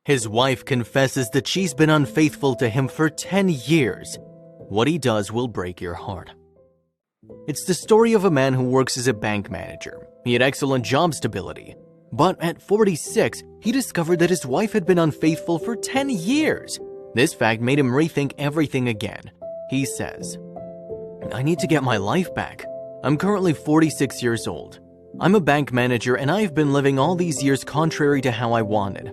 His wife confesses that she's been unfaithful to him for 10 years. What he does will break your heart. It's the story of a man who works as a bank manager. He had excellent job stability. But at 46, he discovered that his wife had been unfaithful for 10 years. This fact made him rethink everything again. He says, "I need to get my life back. I'm currently 46 years old. I'm a bank manager and I've been living all these years contrary to how I wanted.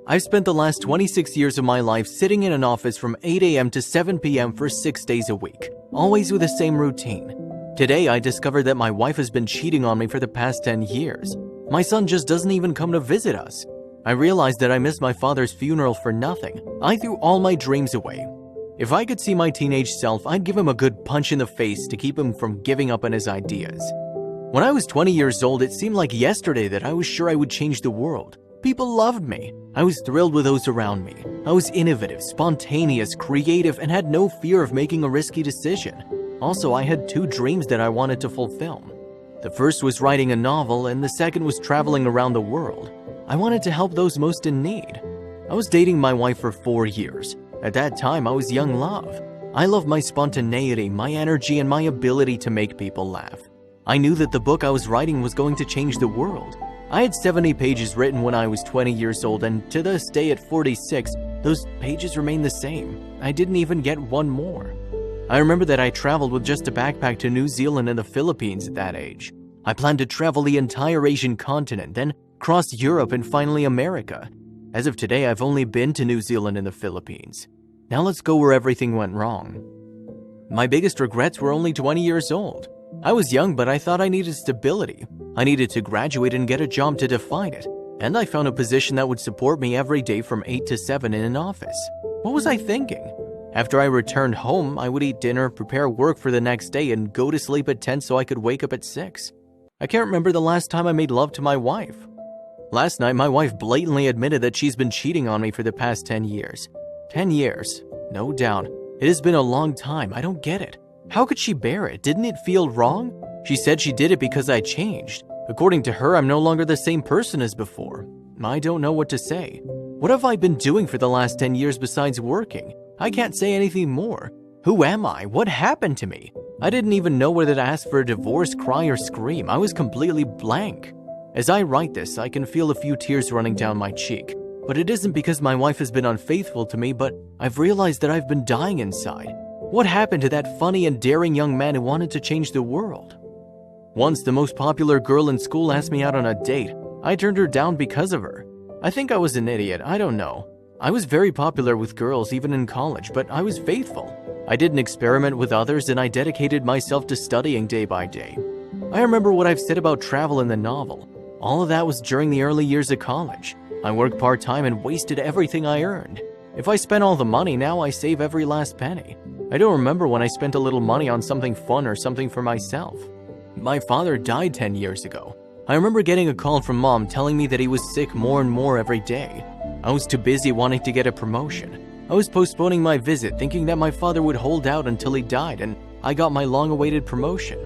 I've spent the last 26 years of my life sitting in an office from 8 a.m. to 7 p.m. for 6 days a week, always with the same routine. Today, I discovered that my wife has been cheating on me for the past 10 years. My son just doesn't even come to visit us. I realized that I missed my father's funeral for nothing. I threw all my dreams away. If I could see my teenage self, I'd give him a good punch in the face to keep him from giving up on his ideas. When I was 20 years old, it seemed like yesterday that I was sure I would change the world. People loved me. I was thrilled with those around me. I was innovative, spontaneous, creative, and had no fear of making a risky decision. Also, I had 2 dreams that I wanted to fulfill. The first was writing a novel, and the second was traveling around the world. I wanted to help those most in need. I was dating my wife for 4 years. At that time, I was young love. I loved my spontaneity, my energy, and my ability to make people laugh. I knew that the book I was writing was going to change the world. I had 70 pages written when I was 20 years old, and to this day at 46, those pages remain the same. I didn't even get one more. I remember that I traveled with just a backpack to New Zealand and the Philippines at that age. I planned to travel the entire Asian continent, then cross Europe and finally America. As of today, I've only been to New Zealand and the Philippines. Now let's go where everything went wrong. My biggest regrets were only 20 years old. I was young, but I thought I needed stability. I needed to graduate and get a job to define it. And I found a position that would support me every day from 8 to 7 in an office. What was I thinking? After I returned home, I would eat dinner, prepare work for the next day, and go to sleep at 10 so I could wake up at 6. I can't remember the last time I made love to my wife. Last night, my wife blatantly admitted that she's been cheating on me for the past 10 years. 10 years, no doubt. It has been a long time. I don't get it. How could she bear it? Didn't it feel wrong? She said she did it because I changed. According to her, I'm no longer the same person as before. I don't know what to say. What have I been doing for the last 10 years besides working? I can't say anything more. Who am I? What happened to me? I didn't even know whether to ask for a divorce, cry, or scream. I was completely blank. As I write this, I can feel a few tears running down my cheek. But it isn't because my wife has been unfaithful to me, but I've realized that I've been dying inside. What happened to that funny and daring young man who wanted to change the world? Once, the most popular girl in school asked me out on a date. I turned her down because of her. I think I was an idiot. I don't know. I was very popular with girls even in college, but I was faithful. I didn't experiment with others, and I dedicated myself to studying day by day. I remember what I've said about travel in the novel. All of that was during the early years of college. I worked part-time and wasted everything I earned. If I spent all the money, now I save every last penny. I don't remember when I spent a little money on something fun or something for myself. My father died 10 years ago. I remember getting a call from Mom telling me that he was sick more and more every day. I was too busy wanting to get a promotion. I was postponing my visit, thinking that my father would hold out until he died, and I got my long-awaited promotion.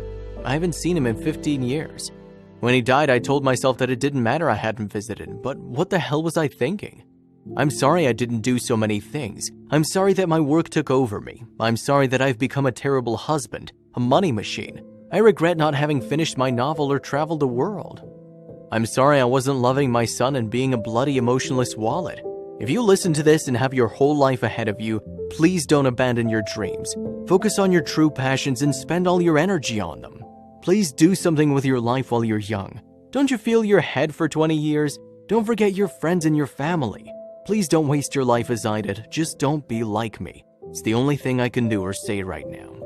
I haven't seen him in 15 years. When he died, I told myself that it didn't matter I hadn't visited, but what the hell was I thinking? I'm sorry I didn't do so many things. I'm sorry that my work took over me. I'm sorry that I've become a terrible husband, a money machine. I regret not having finished my novel or traveled the world. I'm sorry I wasn't loving my son and being a bloody emotionless wallet. If you listen to this and have your whole life ahead of you, please don't abandon your dreams. Focus on your true passions and spend all your energy on them. Please do something with your life while you're young. Don't you feel your head for 20 years? Don't forget your friends and your family. Please don't waste your life as I did. Just don't be like me. It's the only thing I can do or say right now.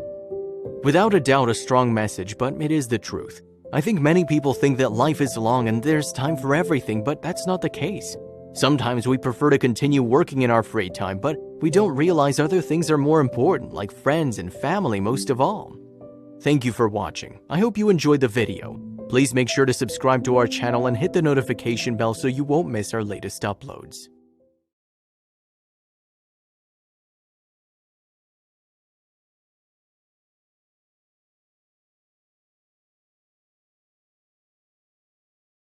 Without a doubt, a strong message, but it is the truth. I think many people think that life is long and there's time for everything, but that's not the case. Sometimes we prefer to continue working in our free time, but we don't realize other things are more important, like friends and family most of all. Thank you for watching. I hope you enjoyed the video. Please make sure to subscribe to our channel and hit the notification bell so you won't miss our latest uploads.